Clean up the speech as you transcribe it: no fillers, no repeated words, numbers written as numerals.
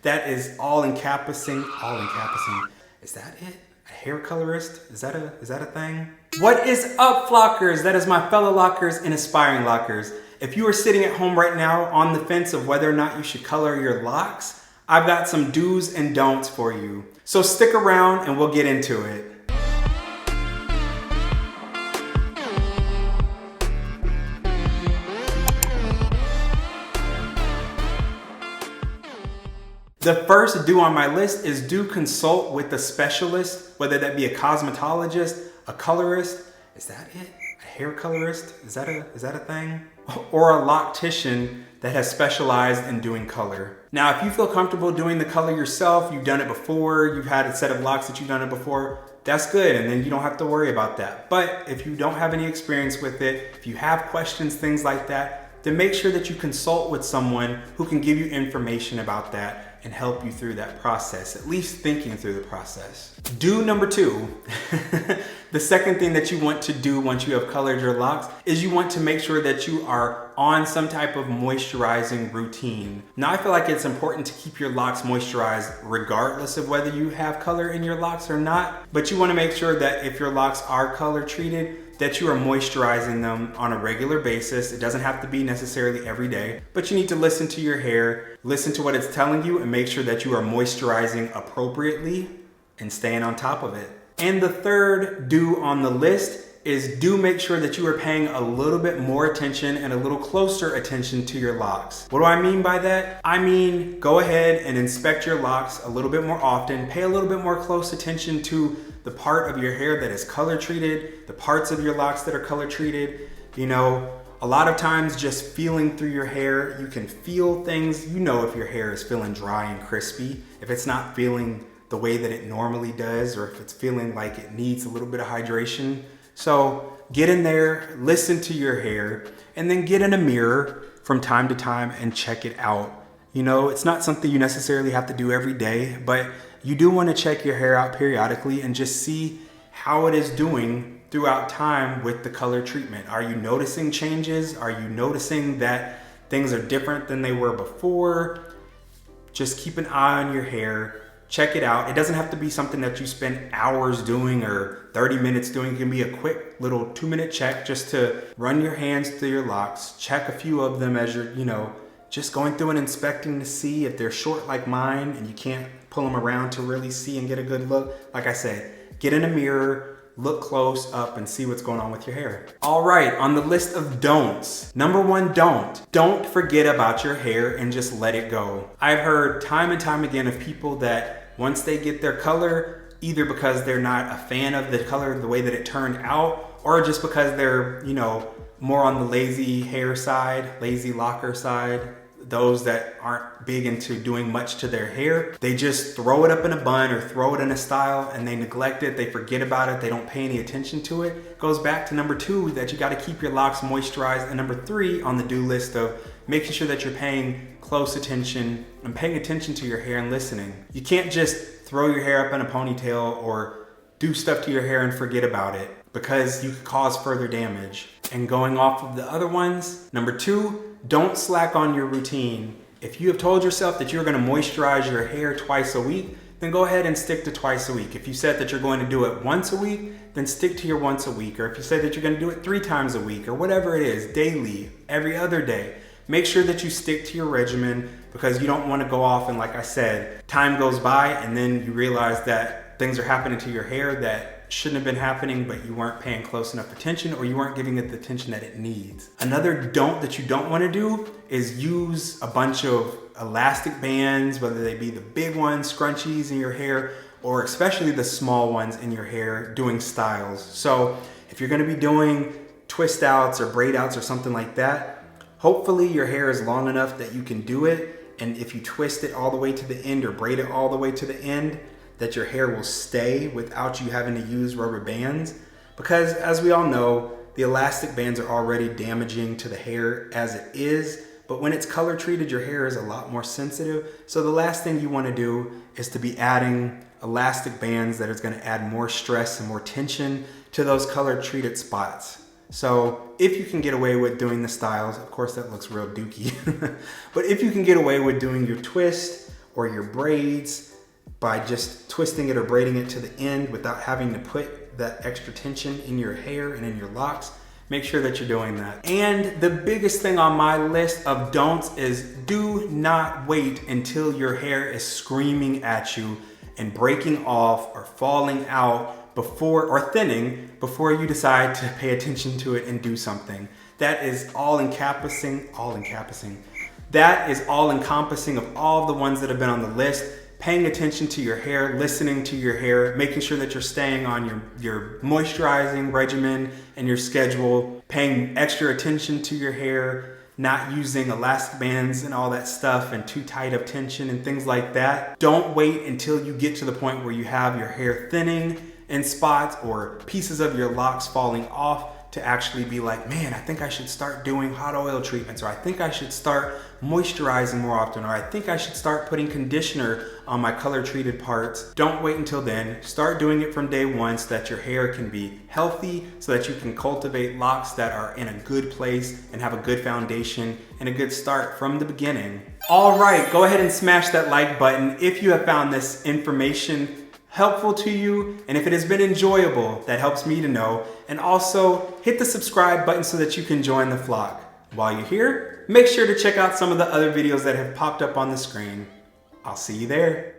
That is all encompassing, all encompassing. Is that it? A hair colorist? Is that a thing? What is up, Flockers? That is my fellow lockers and aspiring lockers. If you are sitting at home right now on the fence of whether or not you should color your locks, I've got some do's and don'ts for you. So stick around and we'll get into it. The first do on my list is do consult with a specialist, whether that be a cosmetologist, a colorist. Is that it? A hair colorist? Is that a thing? Or a loctician that has specialized in doing color. Now, if you feel comfortable doing the color yourself, you've done it before, you've had a set of locks that you've done it before, that's good, and then you don't have to worry about that. But if you don't have any experience with it, if you have questions, things like that, then make sure that you consult with someone who can give you information about that and help you through that process, at least thinking through the process. Do number 2, the second thing that you want to do once you have colored your locks is you want to make sure that you are on some type of moisturizing routine. Now, I feel like it's important to keep your locks moisturized regardless of whether you have color in your locks or not, but you want to make sure that if your locks are color treated, that you are moisturizing them on a regular basis. It doesn't have to be necessarily every day, but you need to listen to your hair, listen to what it's telling you, and make sure that you are moisturizing appropriately and staying on top of it. And the third do on the list is do make sure that you are paying a little bit more attention and a little closer attention to your locks. What do I mean by that? I mean, go ahead and inspect your locks a little bit more often, pay a little bit more close attention to the part of your hair that is color treated, the parts of your locks that are color treated. You know, a lot of times just feeling through your hair, you can feel things. You know if your hair is feeling dry and crispy, if it's not feeling the way that it normally does, or if it's feeling like it needs a little bit of hydration. So get in there, listen to your hair, and then get in a mirror from time to time and check it out. You know, it's not something you necessarily have to do every day, but you do want to check your hair out periodically and just see how it is doing throughout time with the color treatment. Are you noticing changes? Are you noticing that things are different than they were before? Just keep an eye on your hair. Check it out. It doesn't have to be something that you spend hours doing or 30 minutes doing. It can be a quick little 2-minute check just to run your hands through your locks, check a few of them as you're, just going through and inspecting to see if they're short like mine and you can't pull them around to really see and get a good look. Like I said, get in a mirror, look close up and see what's going on with your hair. All right, on the list of don'ts. Number 1, don't forget about your hair and just let it go. I've heard time and time again of people that once they get their color, either because they're not a fan of the color, the way that it turned out, or just because they're, more on the lazy hair side, lazy locker side, those that aren't big into doing much to their hair, they just throw it up in a bun or throw it in a style and they neglect it, they forget about it, they don't pay any attention to it. It goes back to number 2, that you gotta keep your locks moisturized, and number 3 on the do list of making sure that you're paying close attention and paying attention to your hair and listening. You can't just throw your hair up in a ponytail or do stuff to your hair and forget about it, because you could cause further damage. And going off of the other ones, number 2, don't slack on your routine. If you have told yourself that you're gonna moisturize your hair twice a week, then go ahead and stick to twice a week. If you said that you're going to do it once a week, then stick to your once a week. Or if you said that you're gonna do it 3 times a week, or whatever it is, daily, every other day, make sure that you stick to your regimen, because you don't wanna go off and, like I said, time goes by and then you realize that things are happening to your hair that shouldn't have been happening, but you weren't paying close enough attention, or you weren't giving it the attention that it needs. Another don't that you don't want to do is use a bunch of elastic bands, whether they be the big ones, scrunchies in your hair, or especially the small ones in your hair doing styles. So if you're going to be doing twist outs or braid outs or something like that, hopefully your hair is long enough that you can do it. And if you twist it all the way to the end or braid it all the way to the end, that your hair will stay without you having to use rubber bands. Because as we all know, the elastic bands are already damaging to the hair as it is, but when it's color treated, your hair is a lot more sensitive. So the last thing you want to do is to be adding elastic bands that is going to add more stress and more tension to those color treated spots. So if you can get away with doing the styles, of course that looks real dookie, but if you can get away with doing your twist or your braids by just twisting it or braiding it to the end without having to put that extra tension in your hair and in your locks. Make sure that you're doing that. And the biggest thing on my list of don'ts is do not wait until your hair is screaming at you and breaking off or falling out before, or thinning, before you decide to pay attention to it and do something. That is all-encompassing. That is all-encompassing of all the ones that have been on the list. Paying attention to your hair, listening to your hair, making sure that you're staying on your moisturizing regimen and your schedule, paying extra attention to your hair, not using elastic bands and all that stuff and too tight of tension and things like that. Don't wait until you get to the point where you have your hair thinning in spots or pieces of your locks falling off to actually be like, man, I think I should start doing hot oil treatments, or I think I should start moisturizing more often, or I think I should start putting conditioner on my color treated parts. Don't wait until then. Start doing it from day one so that your hair can be healthy, so that you can cultivate locks that are in a good place and have a good foundation and a good start from the beginning. All right, go ahead and smash that like button if you have found this information helpful to you, and if it has been enjoyable, that helps me to know. And also hit the subscribe button so that you can join the flock. While you're here, make sure to check out some of the other videos that have popped up on the screen. I'll see you there.